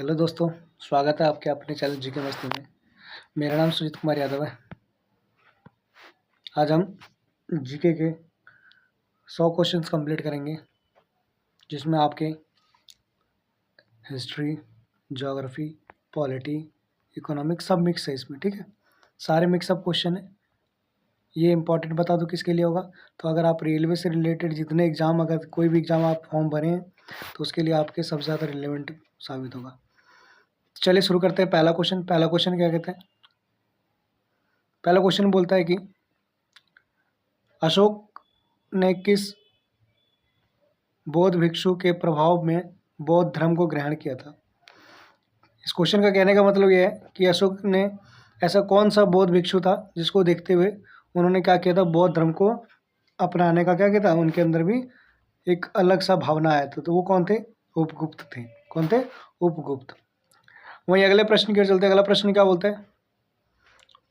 Hello दोस्तों, स्वागत है आपके अपने चैनल जीके मस्ती में। मेरा नाम सुजीत कुमार यादव है। आज हम जीके के 100 क्वेश्चंस कंप्लीट करेंगे, जिसमें आपके हिस्ट्री, ज्योग्राफी, पॉलिटी, इकोनॉमिक्स सब मिक्स है इसमें। ठीक है, सारे मिक्सअप क्वेश्चन है। ये इंपॉर्टेंट बता दो किसके लिए होगा, तो अगर आप रेलवे से रिलेटेड जितने एग्ज़ाम, अगर कोई भी एग्ज़ाम आप फॉर्म भरें हैं तो उसके लिए आपके सबसे ज़्यादा रिलेवेंट साबित होगा। चलिए शुरू करते हैं। पहला क्वेश्चन क्या कहते हैं? पहला क्वेश्चन बोलता है कि अशोक ने किस बौद्ध भिक्षु के प्रभाव में बौद्ध धर्म को ग्रहण किया था? इस क्वेश्चन का कहने का मतलब यह है कि अशोक ने ऐसा कौन सा बौद्ध भिक्षु था जिसको देखते हुए उन्होंने क्या किया था, बौद्ध धर्म को अपनाने का क्या किया था, उनके अंदर भी एक अलग सा भावना आया था। तो वो कौन थे? उपगुप्त थे। कौन थे? उपगुप्त। वहीं अगले प्रश्न की ओर चलते हैं। अगला प्रश्न क्या बोलते हैं?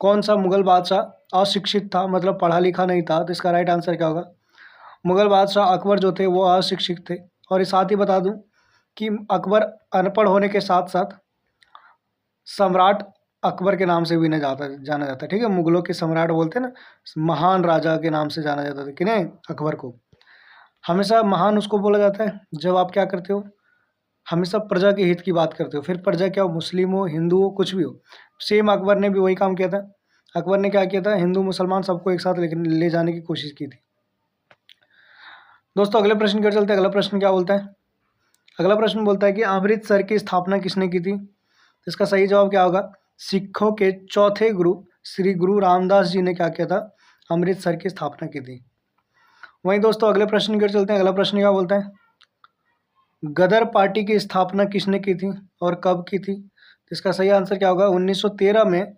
कौन सा मुगल बादशाह अशिक्षित था, मतलब पढ़ा लिखा नहीं था? तो इसका राइट आंसर क्या होगा? मुगल बादशाह अकबर जो थे वो अशिक्षित थे। और साथ ही बता दूं कि अकबर अनपढ़ होने के साथ साथ सम्राट अकबर के नाम से भी जाना जाता है। ठीक है, मुगलों के सम्राट बोलते हैं ना, महान राजा के नाम से जाना जाता था। किन्हें? अकबर को। हमेशा महान उसको बोला जाता है जब आप क्या करते हो, हमेशा प्रजा के हित की बात करते हो। फिर प्रजा क्या हो, मुस्लिम हो, हिंदू हो, कुछ भी हो। सेम अकबर ने भी वही काम किया था। अकबर ने क्या किया था, हिंदू मुसलमान सबको एक साथ ले जाने की कोशिश की थी। दोस्तों अगले प्रश्न की ओर चलते हैं। अगला प्रश्न क्या बोलता है? अगला प्रश्न बोलता है कि अमृतसर की स्थापना किसने की थी? तो इसका सही जवाब क्या होगा? सिखों के चौथे गुरु श्री गुरु रामदास जी ने क्या किया था, अमृतसर की स्थापना की थी। वहीं दोस्तों अगले प्रश्न की ओर चलते हैं। अगला प्रश्न क्या बोलता है? गदर पार्टी की स्थापना किसने की थी और कब की थी? तो इसका सही आंसर क्या होगा? 1913 में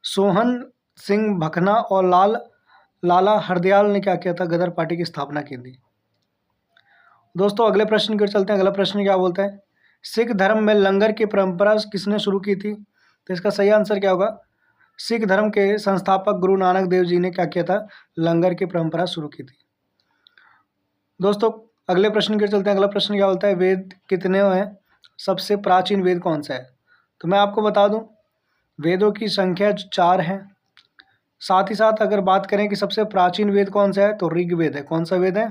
सोहन सिंह भकना और लाला हरदयाल ने क्या किया था, गदर पार्टी की स्थापना की थी। दोस्तों अगले प्रश्न की ओर चलते हैं। अगला प्रश्न क्या बोलता है? सिख धर्म में लंगर की परंपरा किसने शुरू की थी? तो इसका सही आंसर क्या होगा? सिख धर्म के संस्थापक गुरु नानक देव जी ने क्या किया था, लंगर की परंपरा शुरू की थी। दोस्तों अगले प्रश्न की ओर चलते हैं। अगला प्रश्न क्या बोलता है? वेद कितने हैं? सबसे प्राचीन वेद कौन सा है? तो मैं आपको बता दूं, वेदों की संख्या 4 है। साथ ही साथ अगर बात करें कि सबसे प्राचीन वेद कौन सा है, तो ऋग्वेद है। कौन सा वेद है?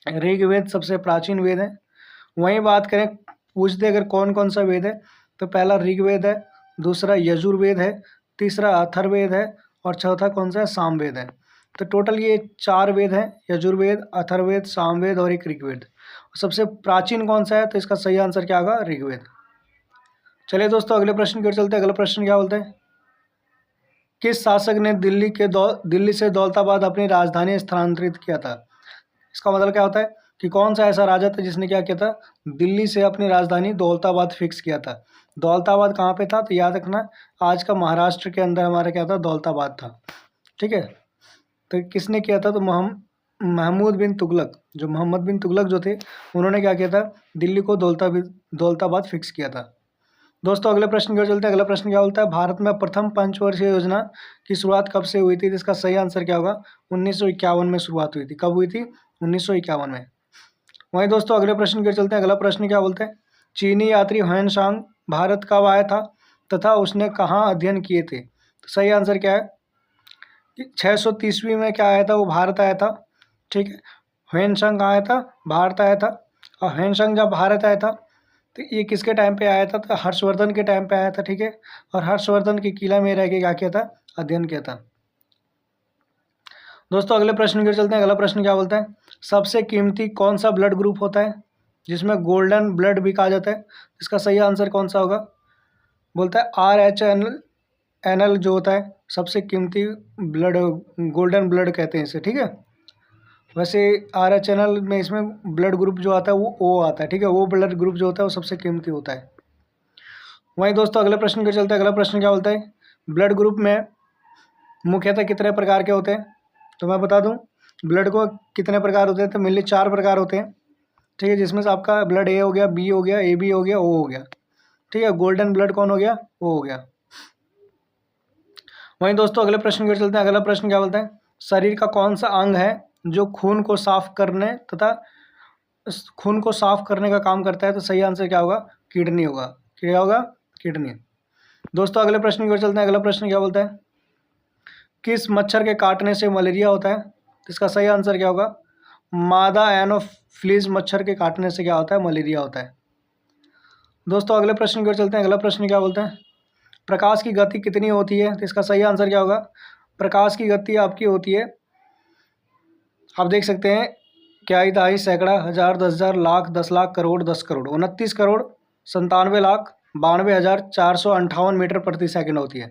ऋग्वेद सबसे प्राचीन वेद है। वहीं बात करें, पूछते अगर कौन कौन सा वेद है, तो पहला ऋग्वेद है, दूसरा यजुर्वेद है, तीसरा अथर्ववेद है और चौथा कौन सा है, सामवेद है। तो टोटल ये 4 वेद हैं, यजुर्वेद, अथर्ववेद, सामवेद और एक ऋग्वेद। सबसे प्राचीन कौन सा है? तो इसका सही आंसर क्या होगा? ऋग्वेद। चलिए दोस्तों अगले प्रश्न की ओर चलते हैं। अगला प्रश्न क्या बोलते हैं? किस शासक ने दिल्ली से दौलताबाद अपनी राजधानी स्थानांतरित किया था? इसका मतलब क्या होता है कि कौन सा ऐसा राजा था जिसने क्या किया था, दिल्ली से अपनी राजधानी दौलताबाद फिक्स किया था। दौलताबाद कहाँ पे था? तो याद रखना, आज का महाराष्ट्र के अंदर हमारा क्या था, दौलताबाद था। ठीक है, तो किसने किया था? तो महमूद बिन तुगलक, जो मोहम्मद बिन तुगलक जो थे, उन्होंने क्या किया था, दिल्ली को दौलताबाद फिक्स किया था। दोस्तों अगले प्रश्न की ओर चलते हैं। अगला प्रश्न क्या बोलता है? भारत में प्रथम पंचवर्षीय योजना की शुरुआत कब से हुई थी? तो इसका सही आंसर क्या होगा? 1951 में शुरुआत हुई थी। कब हुई थी? 1951 में। वहीं दोस्तों अगले प्रश्न की ओर चलते हैं। अगला प्रश्न क्या बोलते हैं? चीनी यात्री ह्वेन-सांग भारत कब आया था तथा उसने कहाँ अध्ययन किए थे? तो सही आंसर क्या है? 630 में क्या आया था, वो भारत आया था। ठीक है, ह्वेन-सांग कहाँ आया था? भारत आया था। और ह्वेन-सांग जब भारत आया था तो ये किसके टाइम पे आया था? तो हर्षवर्धन के टाइम पे आया था। ठीक है, और हर्षवर्धन के किला में रह के क्या किया था, अध्ययन किया था। दोस्तों अगले प्रश्न की ओर चलते हैं। अगला प्रश्न क्या बोलता है? सबसे कीमती कौन सा ब्लड ग्रुप होता है जिसमें गोल्डन ब्लड भी कहा जाता है? इसका सही आंसर कौन सा होगा? बोलता है RH NL जो होता है सबसे कीमती ब्लड, गोल्डन ब्लड कहते हैं इसे। ठीक है, वैसे RH NL में इसमें ब्लड ग्रुप जो आता है वो O आता है। ठीक है, वो ब्लड ग्रुप जो होता है वो सबसे कीमती होता है। वहीं दोस्तों अगले प्रश्न के चलते हैं। अगला प्रश्न क्या बोलता है? ब्लड ग्रुप में मुख्यतः कितने प्रकार के होते हैं? तो मैं बता दूं, ब्लड को कितने प्रकार होते हैं, तो मेनली 4 प्रकार होते हैं। ठीक है, जिसमें से आपका ब्लड A हो गया, B हो गया, AB हो गया, O हो गया। ठीक है, गोल्डन ब्लड कौन हो गया? O हो गया। वहीं दोस्तों अगले प्रश्न की ओर चलते हैं। अगला प्रश्न क्या बोलता है? शरीर का कौन सा अंग है जो खून को साफ करने का काम करता है? तो सही आंसर क्या होगा? किडनी होगा। क्या होगा? किडनी। दोस्तों अगले प्रश्न की ओर चलते हैं। अगला प्रश्न क्या बोलता है? किस मच्छर के काटने से मलेरिया होता है? तो इसका सही आंसर क्या होगा? मादा एनोफ्लीज मच्छर के काटने से क्या होता है? मलेरिया होता है। दोस्तों अगले प्रश्न की ओर चलते हैं। अगला प्रश्न क्या बोलता है? प्रकाश की गति कितनी होती है? तो इसका सही आंसर क्या होगा? प्रकाश की गति आपकी होती है, आप देख सकते हैं, क्या ही दहाई, सैकड़ा, हज़ार, 10,000, लाख, 10 लाख, करोड़, 10 करोड़, 29 करोड़ 97 लाख 92,458 मीटर प्रति सेकंड होती है।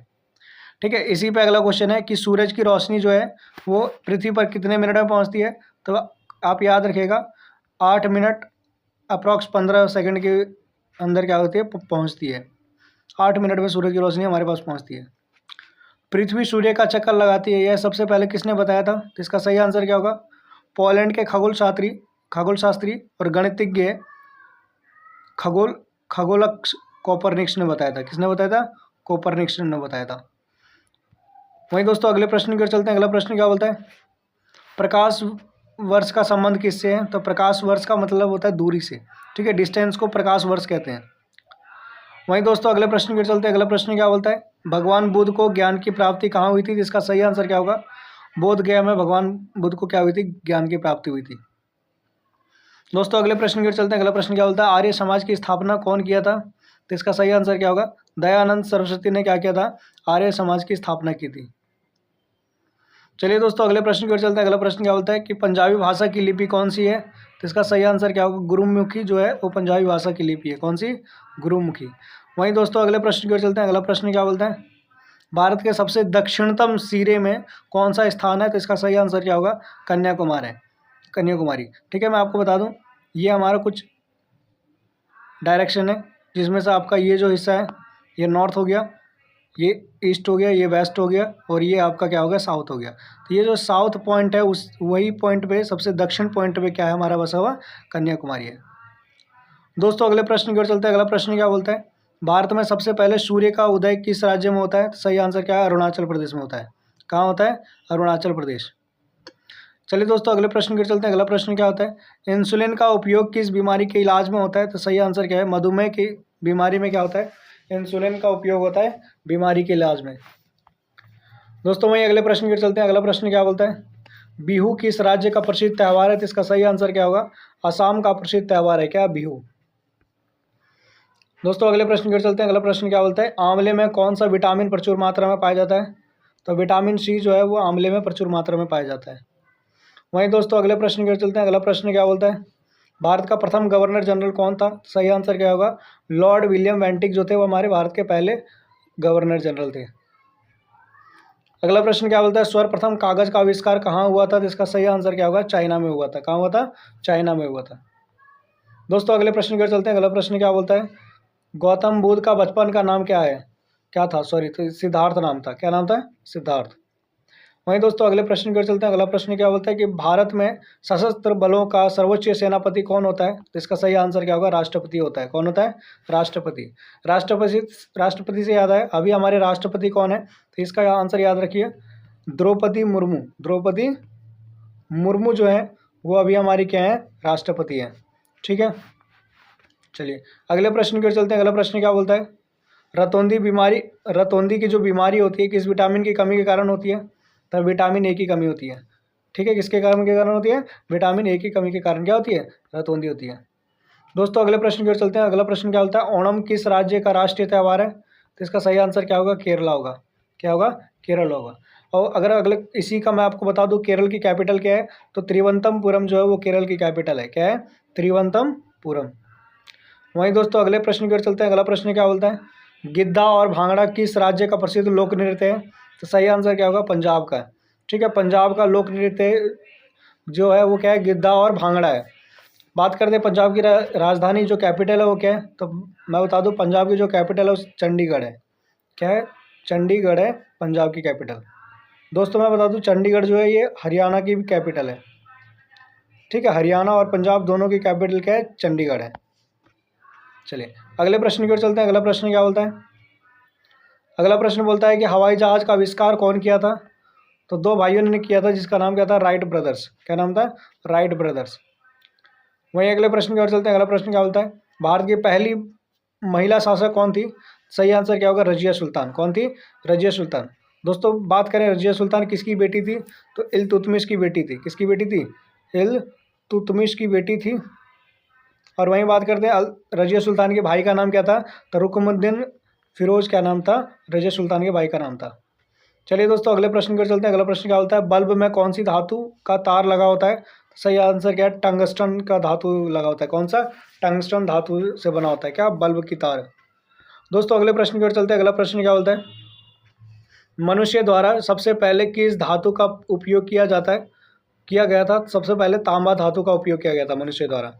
ठीक है। इसी पे अगला क्वेश्चन है कि सूरज की रोशनी जो है वो पृथ्वी पर कितने मिनट में पहुंचती है? तो आप याद रखिएगा 8 मिनट अप्रॉक्स 15 सेकंड के अंदर क्या होती है? पहुंचती है। 8 मिनट में सूरज की रोशनी हमारे पास पहुंचती है। पृथ्वी सूर्य का चक्कर लगाती है, यह सबसे पहले किसने बताया था? तो इसका सही आंसर क्या होगा? पोलैंड के खगोल शास्त्री और गणितज्ञ खगोलक कोपरनिक्स ने बताया था। किसने बताया था? कोपरनिक्स ने बताया था। वहीं दोस्तों अगले प्रश्न की ओर चलते हैं। अगला प्रश्न क्या बोलता है? प्रकाश वर्ष का संबंध किससे है? तो प्रकाश वर्ष का मतलब होता है दूरी से। ठीक है, डिस्टेंस को प्रकाश वर्ष कहते हैं। वहीं दोस्तों अगले प्रश्न की ओर चलते हैं। अगला प्रश्न क्या बोलता है? भगवान बुद्ध को ज्ञान की प्राप्ति कहाँ हुई थी? जिसका सही आंसर क्या होगा? बोध गया में भगवान बुद्ध को क्या हुई थी? ज्ञान की प्राप्ति हुई थी। दोस्तों अगले प्रश्न की ओर चलते हैं। अगला प्रश्न क्या बोलता है? आर्य समाज की स्थापना कौन किया था? तो इसका सही आंसर क्या होगा? दयानंद सरस्वती ने क्या किया था? आर्य समाज की स्थापना की थी। चलिए दोस्तों अगले प्रश्न की ओर चलते हैं। अगला प्रश्न क्या बोलता है कि पंजाबी भाषा की लिपि कौन सी है? तो इसका सही आंसर क्या होगा? गुरुमुखी जो है वो पंजाबी भाषा की लिपि है। कौन सी? गुरुमुखी। वहीं दोस्तों अगले प्रश्न की ओर चलते हैं। अगला प्रश्न क्या बोलता है? भारत के सबसे दक्षिणतम सिरे में कौन सा स्थान है? तो इसका सही आंसर क्या होगा? कन्याकुमारी है। कन्याकुमारी। ठीक है, मैं आपको बता दूं, ये हमारा कुछ डायरेक्शन है, जिसमें से आपका ये जो हिस्सा है ये नॉर्थ हो गया, ये ईस्ट हो गया, ये वेस्ट हो गया, और ये आपका क्या हो गया? साउथ हो गया। तो ये जो साउथ पॉइंट है उस वही पॉइंट पे, सबसे दक्षिण पॉइंट पे क्या है हमारा बसा हुआ? कन्याकुमारी है। दोस्तों अगले प्रश्न की ओर चलते हैं। अगला प्रश्न क्या बोलता है? भारत में सबसे पहले सूर्य का उदय किस राज्य में होता है? तो सही आंसर क्या है? अरुणाचल प्रदेश में होता है। कहाँ होता है? अरुणाचल प्रदेश। चलिए दोस्तों अगले प्रश्न की ओर चलते हैं। अगला प्रश्न क्या होता है? इंसुलिन का उपयोग किस बीमारी के इलाज में होता है? तो सही आंसर क्या है? मधुमेह की बीमारी में क्या होता है? इंसुलिन का उपयोग होता है बीमारी के इलाज में। दोस्तों वहीं अगले प्रश्न की ओर चलते हैं। अगला प्रश्न क्या बोलता है? बिहू किस राज्य का प्रसिद्ध त्यौहार है? तो इसका सही आंसर क्या होगा? असम का प्रसिद्ध त्यौहार है क्या? बिहू। दोस्तों अगले प्रश्न की ओर चलते हैं। अगला प्रश्न क्या बोलता है? आंवले में कौन सा विटामिन प्रचुर मात्रा में पाया जाता है? तो विटामिन सी जो है वो आंवले में प्रचुर मात्रा में पाया जाता है। वहीं दोस्तों अगले प्रश्न की ओर चलते हैं। अगला प्रश्न क्या बोलता है? भारत का प्रथम गवर्नर जनरल कौन था? सही आंसर क्या होगा? लॉर्ड विलियम बेंटिक जो थे वो हमारे भारत के पहले गवर्नर जनरल थे। अगला प्रश्न क्या बोलता है? सर्वप्रथम कागज का आविष्कार कहाँ हुआ था? तो इसका सही आंसर क्या होगा? चाइना में हुआ था। कहाँ हुआ था? चाइना में हुआ था। दोस्तों अगले प्रश्न की ओर चलते हैं। अगला प्रश्न क्या बोलता है? गौतम बुद्ध का बचपन का नाम क्या है? क्या था? सॉरी, तो सिद्धार्थ नाम था। क्या नाम था? सिद्धार्थ। वहीं दोस्तों अगले प्रश्न की ओर चलते हैं। अगला प्रश्न क्या बोलता है कि भारत में सशस्त्र बलों का सर्वोच्च सेनापति कौन होता है? तो इसका सही आंसर क्या होगा? राष्ट्रपति होता है। कौन होता है? राष्ट्रपति। राष्ट्रपति से याद है, अभी हमारे राष्ट्रपति कौन है? तो इसका आंसर याद रखिए, द्रौपदी मुर्मू। द्रौपदी मुर्मू जो है वो अभी हमारी क्या है? राष्ट्रपति है। ठीक है। चलिए अगले प्रश्न की ओर चलते हैं। अगला प्रश्न क्या बोलता है? रतौंधी की जो बीमारी होती है किस विटामिन की कमी के कारण होती है? तो विटामिन ए की कमी होती है। ठीक है, किसके कारण होती है? विटामिन ए की कमी के कारण क्या होती है? रतौंधी होती है। दोस्तों अगले प्रश्न की ओर चलते हैं। अगला प्रश्न क्या बोलता है? ओणम किस राज्य का राष्ट्रीय त्यौहार है? तो इसका सही आंसर क्या होगा? केरला होगा। क्या होगा? केरल होगा। और अगर अगले इसी का मैं आपको बता दूं केरल की कैपिटल क्या है, तो त्रिवंतमपुरम जो है वो केरल की कैपिटल है। क्या है? त्रिवंतमपुरम। वहीं दोस्तों अगले प्रश्न की ओर चलते हैं। अगला प्रश्न क्या बोलता है? गिद्धा और भांगड़ा किस राज्य का प्रसिद्ध लोक नृत्य है? तो सही आंसर क्या होगा? पंजाब का। ठीक है, पंजाब का लोक नृत्य जो है वो क्या है? गिद्धा और भांगड़ा है। बात करते हैं पंजाब की राजधानी जो कैपिटल है वो क्या है? तो मैं बता दूं पंजाब की जो कैपिटल है वो चंडीगढ़ है। क्या है? चंडीगढ़ है पंजाब की कैपिटल। दोस्तों मैं बता दूं चंडीगढ़ जो है ये हरियाणा की भी कैपिटल है। ठीक है, हरियाणा और पंजाब दोनों की कैपिटल क्या है? चंडीगढ़ है। चलिए अगले प्रश्न की ओर चलते हैं। अगला प्रश्न क्या बोलता है? अगला प्रश्न बोलता है कि हवाई जहाज का आविष्कार कौन किया था? तो दो भाइयों ने किया था जिसका नाम क्या था? Wright brothers. क्या नाम था? Wright brothers. वहीं अगले प्रश्न की ओर चलते हैं। अगला प्रश्न क्या बोलता है? भारत की पहली महिला शासक कौन थी? सही आंसर क्या होगा? रजिया सुल्तान। कौन थी? रजिया सुल्तान। दोस्तों बात करें रजिया सुल्तान किसकी बेटी थी, तो इल्तुतमिश की बेटी थी। किसकी बेटी थी? इल्तुतमिश की बेटी थी। और वहीं बात करते हैं रजिया सुल्तान के भाई का नाम क्या था? तो रुकमुद्दीन फिरोज क्या नाम था? रजिया सुल्तान के भाई का नाम था। चलिए दोस्तों अगले प्रश्न पर चलते हैं। अगला प्रश्न क्या होता है? बल्ब में कौन सी धातु का तार लगा होता है? सही आंसर क्या है? टंगस्टन का धातु लगा होता है। कौन सा? टंगस्टन धातु से बना होता है क्या? बल्ब की तार। दोस्तों अगले प्रश्न की ओर चलते हैं। अगला प्रश्न क्या बोलता है? मनुष्य द्वारा सबसे पहले किस धातु का उपयोग किया गया था? सबसे पहले तांबा धातु का उपयोग किया गया था मनुष्य द्वारा।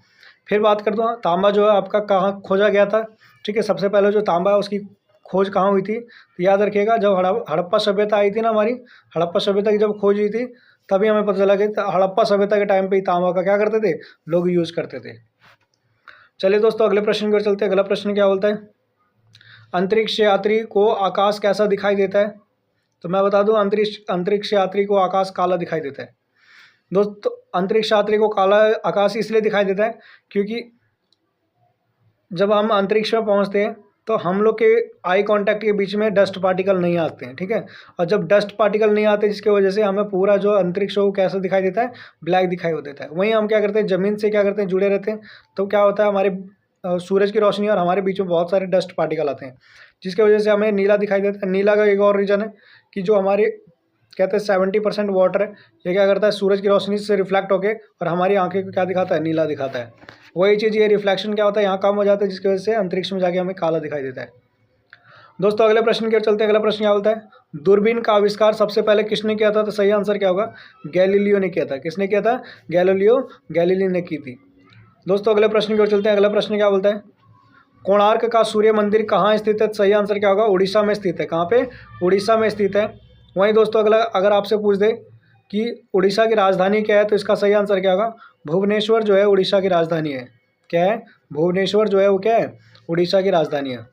फिर बात करता हूँ तांबा जो है आपका कहाँ खोजा गया था? ठीक है, सबसे पहले जो तांबा है उसकी खोज कहाँ हुई थी? तो याद रखिएगा जब हड़प्पा सभ्यता आई थी ना हमारी, हड़प्पा सभ्यता की जब खोज हुई थी तभी हमें पता चला कि हड़प्पा सभ्यता के टाइम पे ही तांबा का क्या करते थे? लोग यूज़ करते थे। चलिए दोस्तों अगले प्रश्न की ओर चलते हैं। अगला प्रश्न क्या बोलता है? अंतरिक्ष यात्री को आकाश कैसा दिखाई देता है? तो मैं बता दूं अंतरिक्ष यात्री को आकाश काला दिखाई देता है। दोस्तों अंतरिक्ष यात्री को काला आकाश इसलिए दिखाई देता है क्योंकि जब हम अंतरिक्ष में पहुंचते हैं तो हम लोग के आई कांटेक्ट के बीच में डस्ट पार्टिकल नहीं आते हैं। ठीक है, और जब डस्ट पार्टिकल नहीं आते जिसकी वजह से हमें पूरा जो अंतरिक्ष है वो कैसा दिखाई देता है? ब्लैक दिखाई देता है। वहीं हम क्या करते हैं? ज़मीन से क्या करते हैं? जुड़े रहते हैं। तो क्या होता है? हमारे सूरज की रोशनी और हमारे बीच में बहुत सारे डस्ट पार्टिकल आते हैं जिसकी वजह से हमें नीला दिखाई देता है। नीला का एक और रीज़न है कि जो हमारे कहते हैं 70% वाटर है, ये क्या करता है? सूरज की रोशनी से रिफ्लेक्ट होके और हमारी आंखें को क्या दिखाता है? नीला दिखाता है। वही चीज़ ये रिफ्लेक्शन क्या होता है? यहाँ कम हो जाता है जिसकी वजह से अंतरिक्ष में जाके हमें काला दिखाई देता है। दोस्तों अगले प्रश्न की ओर चलते हैं। अगला प्रश्न क्या बोलता है? दूरबीन का आविष्कार सबसे पहले किसने किया था? तो सही आंसर क्या होगा? गैलीलियो ने किया था। किसने किया था? गैलीलियो ने की थी। दोस्तों अगले प्रश्न की ओर चलते हैं। अगला प्रश्न क्या बोलता है? कोणार्क का सूर्य मंदिर कहाँ स्थित है? सही आंसर क्या होगा? उड़ीसा में स्थित है। कहाँ पे? उड़ीसा में स्थित है। वहीं दोस्तों अगला अगर आपसे पूछ दे कि उड़ीसा की राजधानी क्या है तो इसका सही आंसर क्या होगा? भुवनेश्वर जो है उड़ीसा की राजधानी है। क्या है? भुवनेश्वर जो है वो क्या है? उड़ीसा की राजधानी है।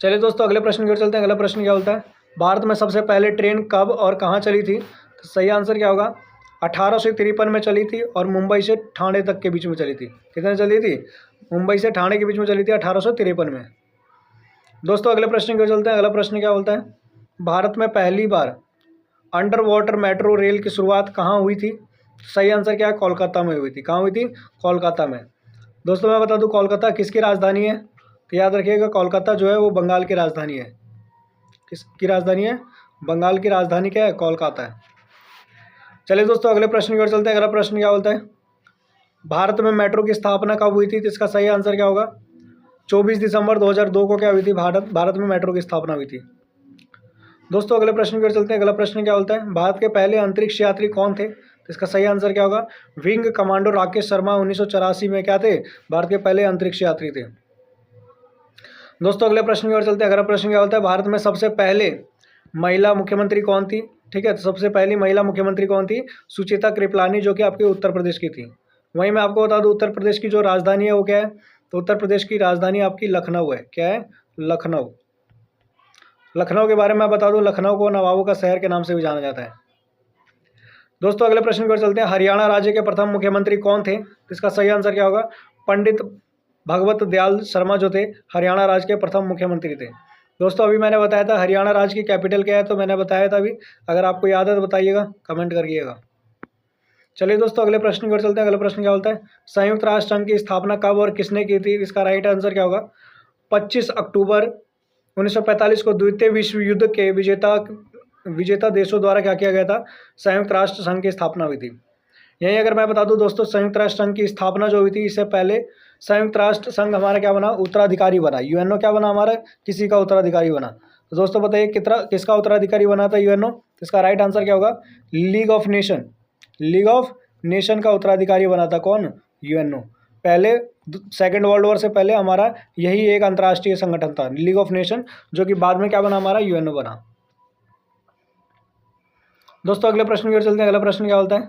चलिए दोस्तों अगले प्रश्न की ओर चलते हैं। अगला प्रश्न क्या बोलता है? भारत में सबसे पहले ट्रेन कब और कहाँ चली थी? तो सही आंसर क्या होगा? 1853 में चली थी और मुंबई से ठाणे तक के बीच में चली थी। कितने चली थी? मुंबई से ठाणे के बीच में चली थी 1853 में। दोस्तों अगले प्रश्न की ओर चलते हैं। अगला प्रश्न क्या बोलता है? भारत में पहली बार अंडर वाटर मेट्रो रेल की शुरुआत कहाँ हुई थी? सही आंसर क्या है? कोलकाता में हुई थी। कहाँ हुई थी? कोलकाता में। दोस्तों मैं बता दूं कोलकाता किसकी राजधानी है? तो याद रखिएगा कोलकाता जो है वो बंगाल की राजधानी है। किसकी राजधानी है? बंगाल की राजधानी क्या है? कोलकाता है। चलिए दोस्तों अगले प्रश्न की ओर चलते हैं। अगला प्रश्न क्या बोलता है? भारत में मेट्रो की स्थापना कब हुई थी? तो इसका सही आंसर क्या होगा? 24 दिसंबर 2002 को क्या हुई थी? भारत में मेट्रो की स्थापना हुई थी। दोस्तों अगले प्रश्न की ओर चलते हैं। अगला प्रश्न क्या बोलता है? भारत के पहले अंतरिक्ष यात्री कौन थे? तो इसका सही आंसर क्या होगा? विंग कमांडो राकेश शर्मा 1984 में क्या थे? भारत के पहले अंतरिक्ष यात्री थे। दोस्तों अगले प्रश्न की ओर चलते हैं। अगला प्रश्न क्या बोलता है? भारत में सबसे पहले महिला मुख्यमंत्री कौन थी? ठीक है, तो सबसे पहली महिला मुख्यमंत्री कौन थी? सुचेता कृपलानी जो कि आपके उत्तर प्रदेश की थी। वहीं मैं आपको बता दूं उत्तर प्रदेश की जो राजधानी है वो क्या है? तो उत्तर प्रदेश की राजधानी आपकी लखनऊ है। क्या है? लखनऊ। लखनऊ के बारे में बता दूं लखनऊ को नवाबों का शहर के नाम से भी जाना जाता है। दोस्तों अगले प्रश्न पर चलते हैं। हरियाणा राज्य के प्रथम मुख्यमंत्री कौन थे? तो इसका सही आंसर क्या होगा? पंडित भगवत दयाल शर्मा जो थे हरियाणा राज्य के प्रथम मुख्यमंत्री थे। दोस्तों अभी मैंने बताया था हरियाणा राज्य की कैपिटल क्या है, तो मैंने बताया था अभी, अगर आपको याद है तो बताइएगा, कमेंट करिएगा। चलिए दोस्तों अगले प्रश्न की ओर चलते हैं। अगला प्रश्न क्या बोलता है? संयुक्त राष्ट्र संघ की स्थापना कब और किसने की थी? इसका राइट आंसर क्या होगा? 25 अक्टूबर 1945 को द्वितीय विश्व युद्ध के विजेता देशों द्वारा क्या किया गया था? संयुक्त राष्ट्र संघ की स्थापना हुई थी। यहीं अगर मैं बता दूं दोस्तों संयुक्त राष्ट्र संघ की स्थापना जो हुई थी इससे पहले संयुक्त राष्ट्र संघ हमारा क्या बना? उत्तराधिकारी बना। यूएनओ क्या बना हमारा? किसी का उत्तराधिकारी बना। तो दोस्तों बताइए किसका उत्तराधिकारी बना था यूएनओ? तो इसका राइट आंसर क्या होगा? लीग ऑफ नेशन का उत्तराधिकारी बना था कौन? यूएनओ। पहले सेकेंड वर्ल्ड वॉर से पहले हमारा यही एक अंतर्राष्ट्रीय संगठन था लीग ऑफ नेशन, जो कि बाद में क्या बना? हमारा यूएनओ बना। दोस्तों अगले प्रश्न की ओर चलते हैं। अगला प्रश्न क्या बोलता है?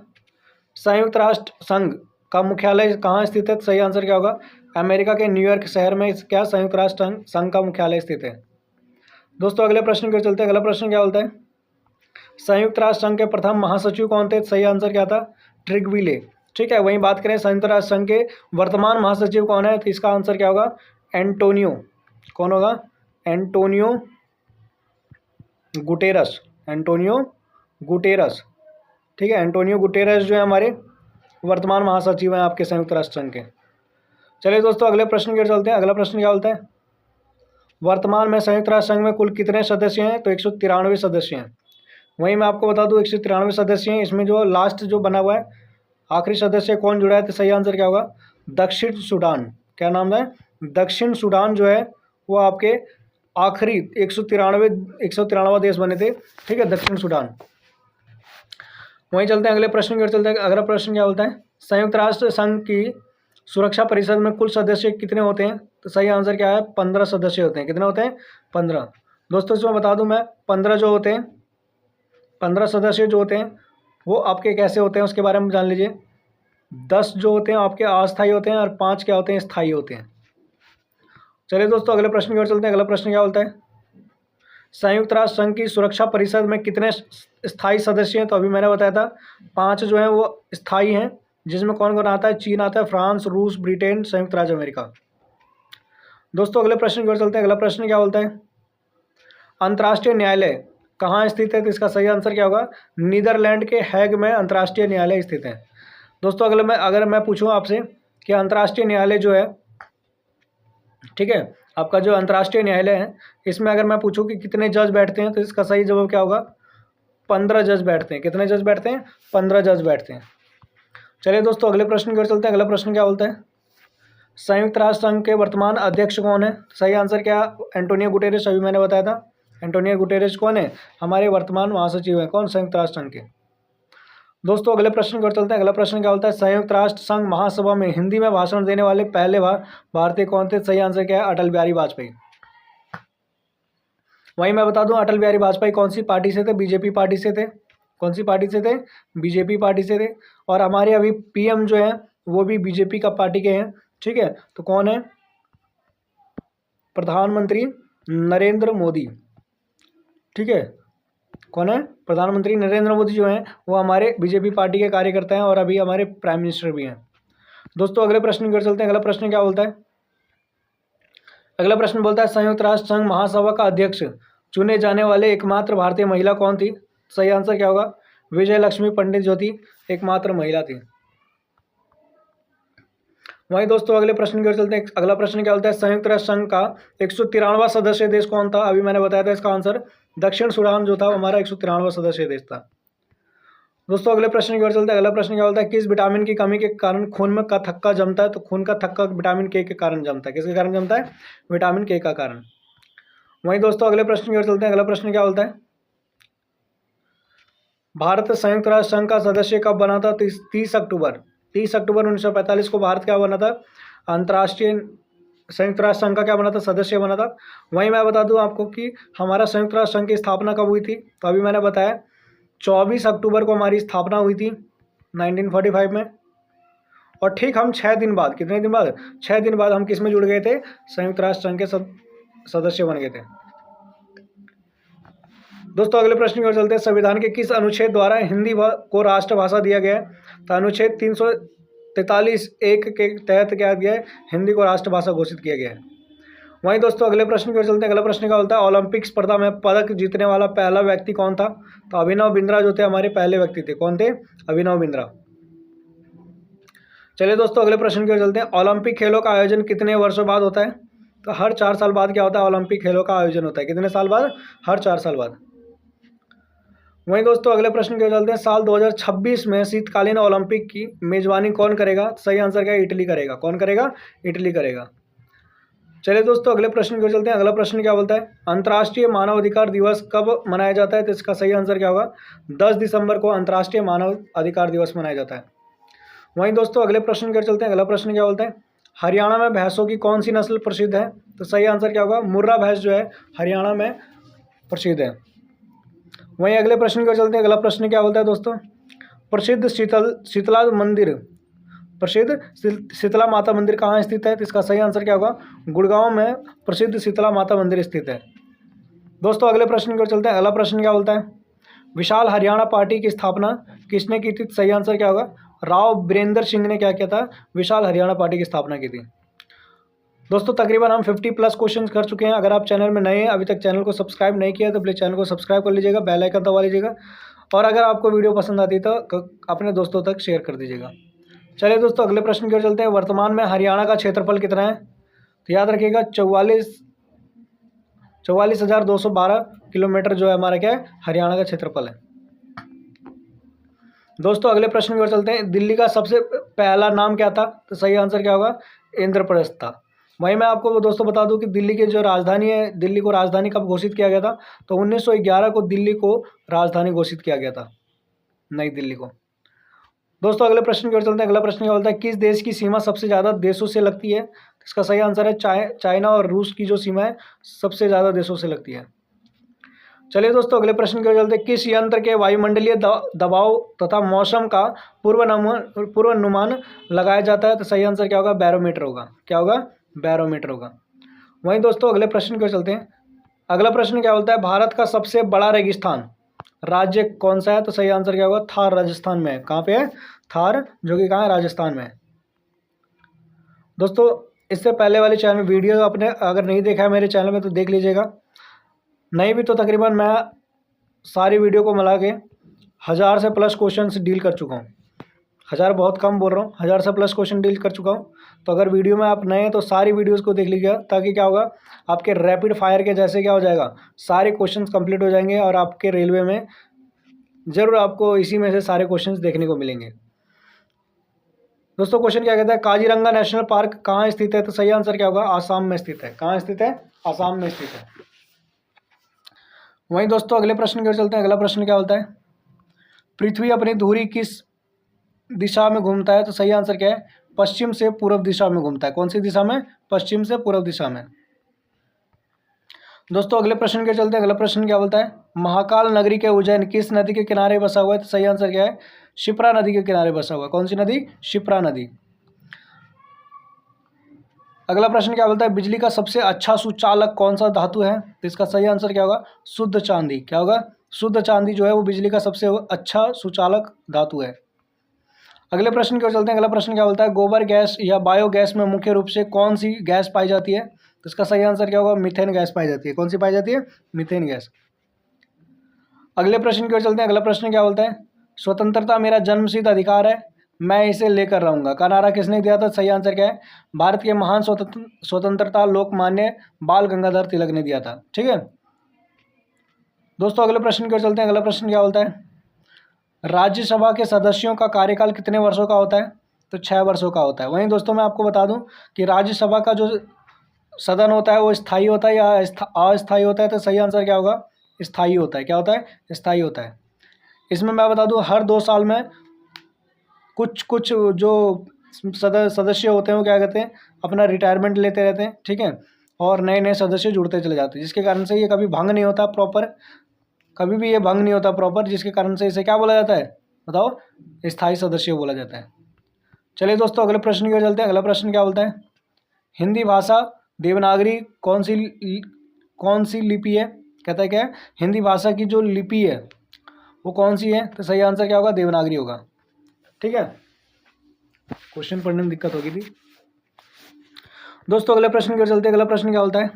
संयुक्त राष्ट्र संघ का मुख्यालय कहाँ स्थित है? सही आंसर क्या होगा? अमेरिका के न्यूयॉर्क शहर में क्या संयुक्त राष्ट्र संघ का मुख्यालय स्थित है। दोस्तों अगले प्रश्न की ओर चलते हैं। अगला प्रश्न क्या बोलता है? संयुक्त राष्ट्र संघ के प्रथम महासचिव कौन थे? सही आंसर क्या था? ट्रिगविले। ठीक है, वहीं बात करें संयुक्त राष्ट्र संघ के वर्तमान महासचिव कौन है, तो इसका आंसर क्या होगा? एंटोनियो, कौन होगा? एंटोनियो गुटेरस, एंटोनियो गुटेरस, ठीक है। एंटोनियो गुटेरस जो है हमारे वर्तमान महासचिव हैं आपके संयुक्त राष्ट्र संघ के। चलिए दोस्तों अगले प्रश्न की ओर चलते हैं। अगला प्रश्न क्या बोलता है? वर्तमान में संयुक्त राष्ट्र संघ में कुल कितने सदस्य हैं? तो 193 सदस्य हैं। वहीं मैं आपको बता दूं 193 सदस्य हैं, इसमें जो लास्ट जो बना हुआ है आखिरी सदस्य कौन जुड़ा है? तो सही आंसर क्या होगा? दक्षिण सूडान। क्या नाम है? दक्षिण सूडान जो है वो आपके आखिरी 193वां देश बने थे, ठीक है, दक्षिण सूडान। वहीं चलते हैं अगले प्रश्न की ओर चलते हैं। अगला प्रश्न क्या बोलता है? संयुक्त राष्ट्र संघ की सुरक्षा परिषद में कुल सदस्य कितने होते हैं? तो सही आंसर क्या है? 15 सदस्य होते हैं। कितने होते हैं? 15। दोस्तों इसमें बता दूं मैं 15 जो होते हैं, 15 सदस्य जो होते हैं वो आपके कैसे होते हैं उसके बारे में जान लीजिए। 10 जो होते हैं आपके अस्थायी होते हैं और 5 क्या होते हैं? स्थायी होते हैं। चलिए दोस्तों अगले प्रश्न की ओर चलते हैं। अगला प्रश्न क्या बोलता है? संयुक्त राष्ट्र संघ की सुरक्षा परिषद में कितने स्थायी सदस्य हैं? तो अभी मैंने बताया था 5 जो हैं वो स्थायी हैं, जिसमें कौन कौन आता है? चीन आता है, फ्रांस, रूस, ब्रिटेन, संयुक्त राज्य अमेरिका। दोस्तों अगले प्रश्न की ओर चलते हैं। अगला प्रश्न क्या बोलता है? अंतर्राष्ट्रीय न्यायालय कहाँ स्थित है? तो इसका सही आंसर क्या होगा? नीदरलैंड के हैग में अंतर्राष्ट्रीय न्यायालय स्थित है। दोस्तों अगर मैं पूछूं आपसे कि अंतर्राष्ट्रीय न्यायालय जो है, ठीक है, आपका जो अंतर्राष्ट्रीय न्यायालय है इसमें अगर मैं पूछूं कि कितने जज बैठते हैं, तो इसका सही जवाब क्या होगा? 15 जज बैठते हैं। कितने जज बैठते हैं? 15 जज बैठते हैं। चलिए दोस्तों अगले प्रश्न की ओर चलते हैं। अगला प्रश्न क्या बोलता है? संयुक्त राष्ट्र संघ के वर्तमान अध्यक्ष कौन है? सही आंसर क्या? एंटोनियो गुटेरेस, अभी मैंने बताया था। एंटोनियो गुटेरेस कौन है? हमारे वर्तमान महासचिव हैं। कौन? संयुक्त राष्ट्र संघ के। दोस्तों अगले प्रश्न की ओर चलते हैं। अगला प्रश्न क्या बोलता है? संयुक्त राष्ट्र संघ महासभा में हिंदी में भाषण देने वाले पहले भारतीय कौन थे? सही आंसर क्या है? अटल बिहारी वाजपेयी। वहीं मैं बता दूं अटल बिहारी वाजपेयी कौन सी पार्टी से थे? बीजेपी पार्टी से थे। कौन सी पार्टी से थे? बीजेपी पार्टी से थे। और हमारे अभी पीएम जो है वो भी बीजेपी का पार्टी के हैं, ठीक है। तो कौन है? प्रधानमंत्री नरेंद्र मोदी, ठीक है। कौन है? प्रधानमंत्री नरेंद्र मोदी जो हैं वो हमारे बीजेपी पार्टी के कार्यकर्ता हैं और अभी हमारे प्राइम मिनिस्टर भी हैं। दोस्तों अगले प्रश्न की ओर चलते हैं। अगला प्रश्न क्या बोलता है? अगला प्रश्न बोलता है संयुक्त राष्ट्र संघ महासभा का अध्यक्ष चुने जाने वाले एकमात्र भारतीय महिला कौन थी? सही आंसर क्या होगा? विजय लक्ष्मी पंडित जो थी एकमात्र महिला थी। वहीं दोस्तों अगले प्रश्न की ओर चलते हैं। अगला प्रश्न क्या बोलता है? संयुक्त राष्ट्र संघ का 193वां सदस्य देश कौन था? अभी मैंने बताया था इसका आंसर दक्षिण सूडान जो था हमारा 193वां सदस्य देश था। दोस्तों अगले प्रश्न की ओर चलते हैं। अगला प्रश्न क्या बोलता है? किस विटामिन की कमी के कारण खून में का थक्का जमता है? तो खून का थक्का विटामिन के कारण जमता है। किसके कारण जमता है? विटामिन के का कारण। वहीं दोस्तों अगले प्रश्न की ओर चलते हैं। अगला प्रश्न क्या बोलता है? भारत संयुक्त राष्ट्र संघ का सदस्य कब बना था? 30 अक्टूबर 1945 को भारत क्या बना था? अंतर्राष्ट्रीय संयुक्त राष्ट्र संघ का क्या बना था? सदस्य बना था। वहीं मैं बता दूं आपको कि हमारा संयुक्त राष्ट्र संघ की स्थापना कब हुई थी? तो अभी मैंने बताया 24 अक्टूबर को हमारी स्थापना हुई थी 1945 में। और ठीक हम 6 दिन बाद, कितने दिन बाद? 6 दिन बाद हम किस में जुड़ गए थे? संयुक्त राष्ट्र संघ के सदस्य बन गए थे। दोस्तों अगले प्रश्न की ओर चलते हैं। संविधान के किस अनुच्छेद द्वारा हिंदी को राष्ट्रभाषा दिया गया है? तो अनुच्छेद 343(1) के तहत क्या दिया है? हिंदी को राष्ट्रभाषा घोषित किया गया है। वहीं दोस्तों अगले प्रश्न की ओर चलते हैं। अगला प्रश्न क्या बोलता है? ओलंपिक स्पर्धा में पदक जीतने वाला पहला व्यक्ति कौन था? तो अभिनव बिंद्रा जो थे हमारे पहले व्यक्ति थे। कौन थे? अभिनव बिंद्रा। चलिए दोस्तों अगले प्रश्न की ओर चलते हैं। ओलंपिक खेलों का आयोजन कितने वर्षों बाद होता है? तो हर 4 साल बाद क्या होता है? ओलंपिक खेलों का आयोजन होता है। कितने साल बाद? हर 4 साल बाद। वहीं दोस्तों अगले प्रश्न की ओर चलते हैं। साल 2026 में शीतकालीन ओलंपिक की मेजबानी कौन करेगा? सही आंसर क्या है? इटली करेगा। कौन करेगा? इटली करेगा। चलिए दोस्तों अगले प्रश्न की ओर चलते हैं। अगला प्रश्न क्या बोलता है? अंतर्राष्ट्रीय मानव अधिकार दिवस कब मनाया जाता है? तो इसका सही आंसर क्या होगा? 10 दिसंबर को अंतर्राष्ट्रीय मानव अधिकार दिवस मनाया जाता है। वहीं दोस्तों अगले प्रश्न की ओर चलते हैं। अगला प्रश्न क्या बोलता है? हरियाणा में भैंसों की कौन सी नस्ल प्रसिद्ध है? तो सही आंसर क्या होगा? मुर्रा भैंस जो है हरियाणा में प्रसिद्ध है। वहीं अगले प्रश्न की ओर चलते हैं। अगला प्रश्न क्या बोलता है दोस्तों? प्रसिद्ध शीतला माता मंदिर कहाँ स्थित है? तो इसका सही आंसर क्या होगा? गुड़गांव में प्रसिद्ध शीतला माता मंदिर स्थित है। दोस्तों अगले प्रश्न की ओर चलते हैं। अगला प्रश्न क्या बोलता है? विशाल हरियाणा पार्टी की स्थापना किसने की थी? सही आंसर क्या होगा? राव बीरेंद्र सिंह ने क्या किया था? विशाल हरियाणा पार्टी की स्थापना की थी। दोस्तों तकरीबन हम 50+ क्वेश्चन कर चुके हैं। अगर आप चैनल में नए हैं, अभी तक चैनल को सब्सक्राइब नहीं किया तो प्लीज़ चैनल को सब्सक्राइब कर लीजिएगा, बेल आइकन दबा लीजिएगा और अगर आपको वीडियो पसंद आती है तो अपने दोस्तों तक शेयर कर दीजिएगा। चलिए दोस्तों अगले प्रश्न की ओर चलते हैं। वर्तमान में हरियाणा का क्षेत्रफल कितना है? तो याद रखिएगा 44,212 किलोमीटर जो है हमारा क्या है, हरियाणा का क्षेत्रफल है। दोस्तों अगले प्रश्न की ओर चलते हैं। दिल्ली का सबसे पहला नाम क्या था? तो सही आंसर क्या होगा? इंद्रप्रस्थ था। वहीं मैं आपको दोस्तों बता दूं कि दिल्ली की जो राजधानी है, दिल्ली को राजधानी कब घोषित किया गया था? तो 1911 को दिल्ली को राजधानी घोषित किया गया था, नई दिल्ली को। दोस्तों अगले प्रश्न की ओर चलते हैं। अगला प्रश्न क्या बोलता है? किस देश की सीमा सबसे ज़्यादा देशों से लगती है? इसका सही आंसर है चाइना और रूस की जो सीमा है सबसे ज़्यादा देशों से लगती है। चलिए दोस्तों अगले प्रश्न की ओर चलते हैं। किस यंत्र के वायुमंडलीय दबाव तथा मौसम का पूर्वानुमान लगाया जाता है? तो सही आंसर क्या होगा? बैरोमीटर होगा। क्या होगा? बैरोमीटर होगा। वहीं दोस्तों अगले प्रश्न की ओर चलते हैं। अगला प्रश्न क्या बोलता है? भारत का सबसे बड़ा रेगिस्तान राज्य कौन सा है? तो सही आंसर क्या होगा? थार राजस्थान में है। कहाँ पे है? थार, जो कि कहाँ है? राजस्थान में है। दोस्तों इससे पहले वाले चैनल वीडियो अपने अगर नहीं देखा है मेरे चैनल में तो देख लीजिएगा, नहीं भी तो तकरीबन मैं सारी वीडियो को मिला के 1000 से प्लस क्वेश्चन डील कर चुका हूँ। 1000 बहुत कम बोल रहा हूँ, 1000 से प्लस क्वेश्चन डील कर चुका हूँ। तो अगर वीडियो में आप नए हैं तो सारी वीडियोस को देख लीजिएगा, ताकि क्या होगा, आपके रैपिड फायर के जैसे क्या हो जाएगा, सारे क्वेश्चंस कंप्लीट हो जाएंगे और आपके रेलवे में ज़रूर आपको इसी में से सारे क्वेश्चंस देखने को मिलेंगे। दोस्तों क्वेश्चन क्या कहता है? काजीरंगा नेशनल पार्क कहाँ स्थित है? तो सही आंसर क्या होगा? आसाम में स्थित है। कहाँ स्थित है? आसाम में स्थित है। वहीं दोस्तों अगले प्रश्न की ओर चलते हैं। अगला प्रश्न क्या बोलता है? पृथ्वी अपनी धुरी किस दिशा में घूमता है? तो सही आंसर क्या है? पश्चिम से पूर्व दिशा में घूमता है। कौन सी दिशा में? पश्चिम से पूर्व दिशा में। दोस्तों अगले प्रश्न के चलते हैं। अगला प्रश्न क्या बोलता है? महाकाल नगरी के उज्जैन किस नदी के किनारे बसा हुआ है? तो सही आंसर क्या है? शिप्रा नदी के किनारे बसा हुआ है। कौन सी नदी? शिप्रा नदी। अगला प्रश्न क्या बोलता है? बिजली का सबसे अच्छा सुचालक कौन सा धातु है? तो इसका सही आंसर क्या होगा? शुद्ध चांदी। क्या होगा? शुद्ध चांदी जो है वो बिजली का सबसे अच्छा सुचालक धातु है। अगले प्रश्न की ओर चलते हैं। अगला प्रश्न क्या बोलता है? गोबर गैस या बायोगैस में मुख्य रूप से कौन सी गैस पाई जाती है? तो इसका सही आंसर क्या होगा? मीथेन गैस पाई जाती है। कौन सी पाई जाती है? Methane gas. अगले प्रश्न की ओर चलते हैं। अगला प्रश्न क्या बोलता है? स्वतंत्रता मेरा जन्मसिद्ध अधिकार है, मैं इसे लेकर रहूंगा का नारा किसने दिया था? सही आंसर क्या है? भारत के महान स्वतंत्रता लोकमान्य बाल गंगाधर तिलक ने दिया था। ठीक है दोस्तों अगले प्रश्न की ओर चलते हैं। अगला प्रश्न क्या बोलता है? राज्यसभा के सदस्यों का कार्यकाल कितने वर्षों का होता है? तो 6 वर्षों का होता है। वहीं दोस्तों मैं आपको बता दूं कि राज्यसभा का जो सदन होता है वो स्थायी होता है या अस्थायी होता है? तो सही आंसर क्या होगा? स्थायी होता है। क्या होता है? स्थायी होता है। इसमें मैं बता दूं हर 2 साल में कुछ कुछ जो सदस्य होते हैं वो क्या कहते हैं, अपना रिटायरमेंट लेते रहते हैं। ठीक है, और नए नए सदस्य जुड़ते चले जाते हैं, जिसके कारण से ये कभी भंग नहीं होता प्रॉपर, कभी भी ये भंग नहीं होता प्रॉपर, जिसके कारण से इसे क्या बोला जाता है? बताओ, स्थायी सदस्य बोला जाता है। चलिए दोस्तों अगले प्रश्न की ओर चलते हैं। अगला प्रश्न क्या बोलता है? हिंदी भाषा देवनागरी कौन सी लिपि है? कहता है क्या है? हिंदी भाषा की जो लिपि है वो कौन सी है? तो सही आंसर क्या होगा? देवनागरी होगा। ठीक है, क्वेश्चन पढ़ने में दिक्कत होगी थी। दोस्तों अगले प्रश्न की ओर चलते हैं। अगला प्रश्न क्या बोलता है?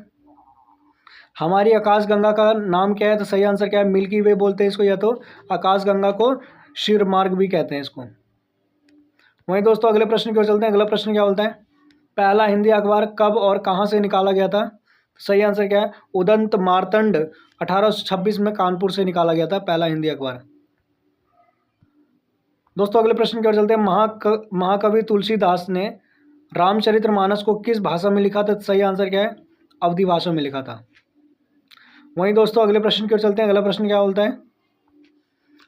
हमारी आकाशगंगा का नाम क्या है? तो सही आंसर क्या है? मिल्की वे बोलते हैं इसको, या तो आकाशगंगा को क्षीर मार्ग भी कहते हैं इसको। वहीं दोस्तों अगले प्रश्न की ओर चलते हैं। अगला प्रश्न क्या बोलता है? पहला हिंदी अखबार कब और कहाँ से निकाला गया था? सही आंसर क्या है? उदंत मार्तंड 1826 में कानपुर से निकाला गया था पहला हिंदी अखबार। दोस्तों अगले प्रश्न की ओर चलते हैं। महाकवि तुलसीदास ने रामचरितमानस को किस भाषा में लिखा था? सही आंसर क्या है? अवधी भाषा में लिखा था। वहीं दोस्तों अगले प्रश्न की ओर चलते हैं। अगला प्रश्न क्या बोलता है?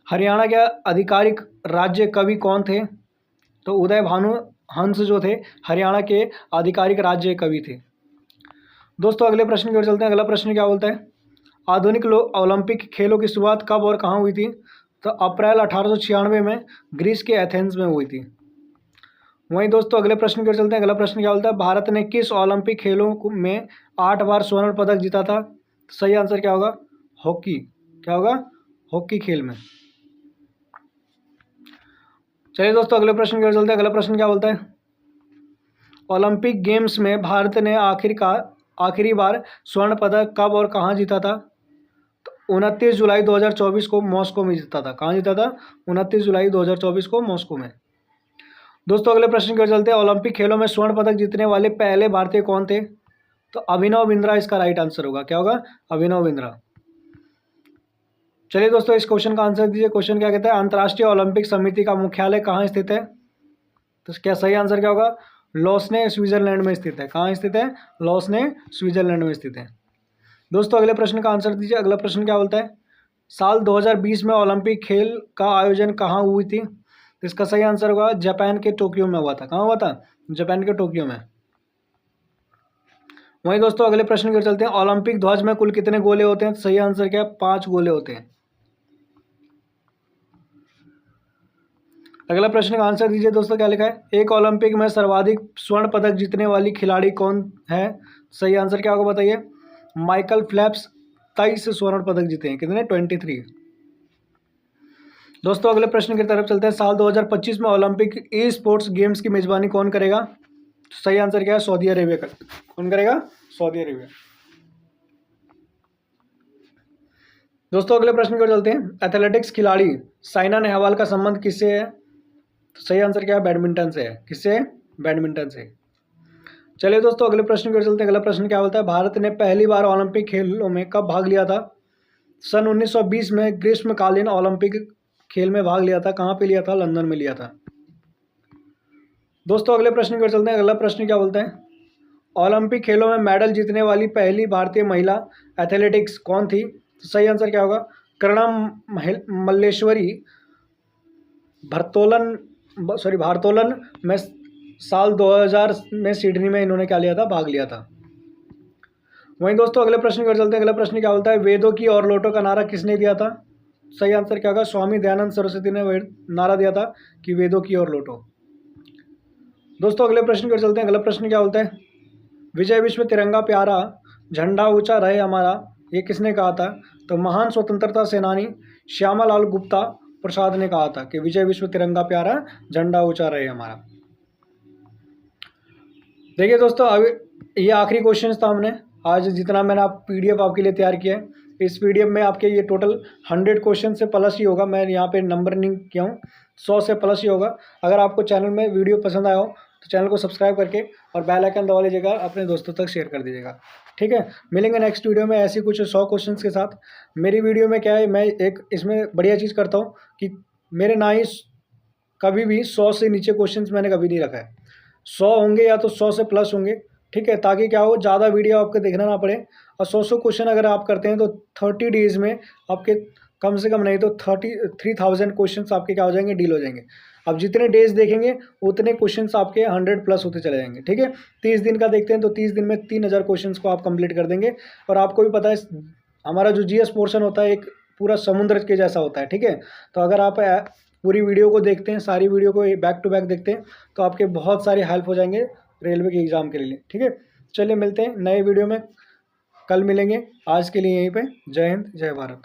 हरियाणा के आधिकारिक राज्य कवि कौन थे? तो उदय भानु हंस जो थे हरियाणा के आधिकारिक राज्य कवि थे। दोस्तों अगले प्रश्न की ओर चलते हैं। अगला प्रश्न क्या बोलता है? आधुनिक ओलंपिक खेलों की शुरुआत कब और कहाँ हुई थी? तो अप्रैल 1896 में ग्रीस के एथेंस में हुई थी। वहीं दोस्तों अगले प्रश्न की ओर चलते हैं। अगला प्रश्न क्या बोलता है? भारत ने किस ओलंपिक खेलों में 8 बार स्वर्ण पदक जीता था? तो सही आंसर क्या होगा? हॉकी। क्या होगा? हॉकी खेल में। चलिए दोस्तों अगले प्रश्न की ओर चलते हैं। अगला प्रश्न क्या बोलता है? ओलंपिक गेम्स में भारत ने आखिरी बार स्वर्ण पदक कब और कहाँ जीता था? 29 जुलाई 2024 को मॉस्को में जीता था। कहाँ जीता था? 29 जुलाई 2024 को मॉस्को में। दोस्तों अगले प्रश्न की ओर चलते हैं। ओलंपिक खेलों में स्वर्ण पदक जीतने वाले पहले भारतीय कौन थे? तो अभिनव बिंद्रा इसका राइट आंसर होगा। क्या होगा? अभिनव बिंद्रा। चलिए दोस्तों इस क्वेश्चन का आंसर दीजिए। क्वेश्चन क्या कहता है? अंतर्राष्ट्रीय ओलंपिक समिति का मुख्यालय कहाँ स्थित है? तो क्या सही आंसर क्या होगा? लॉसने स्विट्जरलैंड में स्थित है। कहाँ स्थित है? लॉसने स्विट्जरलैंड में स्थित है। दोस्तों अगले प्रश्न का आंसर दीजिए। अगला प्रश्न क्या बोलता है? साल 2020 में ओलंपिक खेल का आयोजन कहाँ हुई थी? तो इसका सही आंसर होगा जापान के टोक्यो में हुआ था। कहाँ हुआ था? जापान के टोक्यो में। वहीं दोस्तों अगले प्रश्न की ओर चलते हैं। ओलंपिक ध्वज में कुल कितने गोले होते हैं? तो सही आंसर क्या है? 5 गोले होते हैं। अगला प्रश्न का आंसर दीजिए दोस्तों। क्या लिखा है? एक ओलंपिक में सर्वाधिक स्वर्ण पदक जीतने वाली खिलाड़ी कौन है? सही आंसर क्या होगा बताइए? माइकल फेल्प्स 23 स्वर्ण पदक जीते हैं। कितने? 23। दोस्तों अगले प्रश्न की तरफ चलते हैं। साल 2025 में ओलंपिक ई स्पोर्ट्स गेम्स की मेजबानी कौन करेगा? सही आंसर क्या है? सऊदी अरेबिया का। कौन करेगा? Saudi Arabia. दोस्तों अगले प्रश्न की ओर चलते हैं। एथलेटिक्स खिलाड़ी साइना नेहवाल का संबंध किससे है? तो सही आंसर क्या है? बैडमिंटन से है। किससे? बैडमिंटन से। चलिए दोस्तों अगले प्रश्न की ओर चलते हैं। अगला प्रश्न क्या होता है? भारत ने पहली बार ओलंपिक खेलों में कब भाग लिया था? सन 1920 में ग्रीष्मकालीन ओलंपिक खेल में भाग लिया था। कहाँ पे लिया था? लंदन में लिया था। दोस्तों अगले प्रश्न की ओर चलते हैं। अगला प्रश्न क्या बोलता है? ओलंपिक खेलों में मेडल जीतने वाली पहली भारतीय महिला एथलेटिक्स कौन थी? तो सही आंसर क्या होगा? कर्णम मल्लेश्वरी भारोत्तोलन में साल 2000 में सिडनी में इन्होंने क्या लिया था? भाग लिया था। वहीं दोस्तों अगले प्रश्न की ओर चलते हैं। अगला प्रश्न क्या बोलता है? वेदों की और लौटो का नारा किसने दिया था? सही आंसर क्या होगा? स्वामी दयानंद सरस्वती ने नारा दिया था कि वेदों की और लौटो। दोस्तों अगले प्रश्न की ओर चलते हैं। अगला प्रश्न क्या बोलता है? विजय विश्व तिरंगा प्यारा झंडा ऊंचा रहे हमारा, ये किसने कहा था? तो महान स्वतंत्रता सेनानी श्यामालाल गुप्ता प्रसाद ने कहा था कि विजय विश्व तिरंगा प्यारा झंडा ऊंचा रहे हमारा। देखिए दोस्तों अब ये आखिरी क्वेश्चन था हमने आज जितना मैंने पीडीएफ आपके लिए तैयार किया है। इस पीडीएफ में आपके ये टोटल 100 क्वेश्चन से प्लस ही होगा। मैं यहाँ पे नंबरिंग किया हूँ, 100 से प्लस ही होगा। अगर आपको चैनल में वीडियो पसंद आया हो तो चैनल को सब्सक्राइब करके और बेल आइकन दबा लीजिएगा, अपने दोस्तों तक शेयर कर दीजिएगा। ठीक है, मिलेंगे नेक्स्ट वीडियो में ऐसी कुछ 100 क्वेश्चन के साथ। मेरी वीडियो में क्या है, मैं एक इसमें बढ़िया चीज़ करता हूँ कि मेरे ना ही कभी भी 100 से नीचे क्वेश्चन मैंने कभी नहीं रखा है। 100 होंगे या तो 100 से प्लस होंगे। ठीक है, ताकि क्या हो, ज़्यादा वीडियो आपको देखना ना पड़े। और 100 क्वेश्चन अगर आप करते हैं तो 30 डेज़ में आपके कम से कम नहीं तो 33,000 क्वेश्चन आपके क्या हो जाएंगे? डील हो जाएंगे। अब जितने डेज देखेंगे उतने क्वेश्चन आपके 100 प्लस होते चले जाएंगे। ठीक है, 30 दिन का देखते हैं तो 30 दिन में 3000 क्वेश्चन को आप कंप्लीट कर देंगे। और आपको भी पता है हमारा जो जीएस पोर्शन होता है एक पूरा समुद्र के जैसा होता है। ठीक है, तो अगर आप पूरी वीडियो को देखते हैं, सारी वीडियो को बैक टू बैक देखते हैं तो आपके बहुत सारी हेल्प हो जाएंगे रेलवे के एग्ज़ाम के लिए। ठीक है, चलिए मिलते हैं नए वीडियो में, कल मिलेंगे। आज के लिए यहीं पे जय हिंद जय भारत।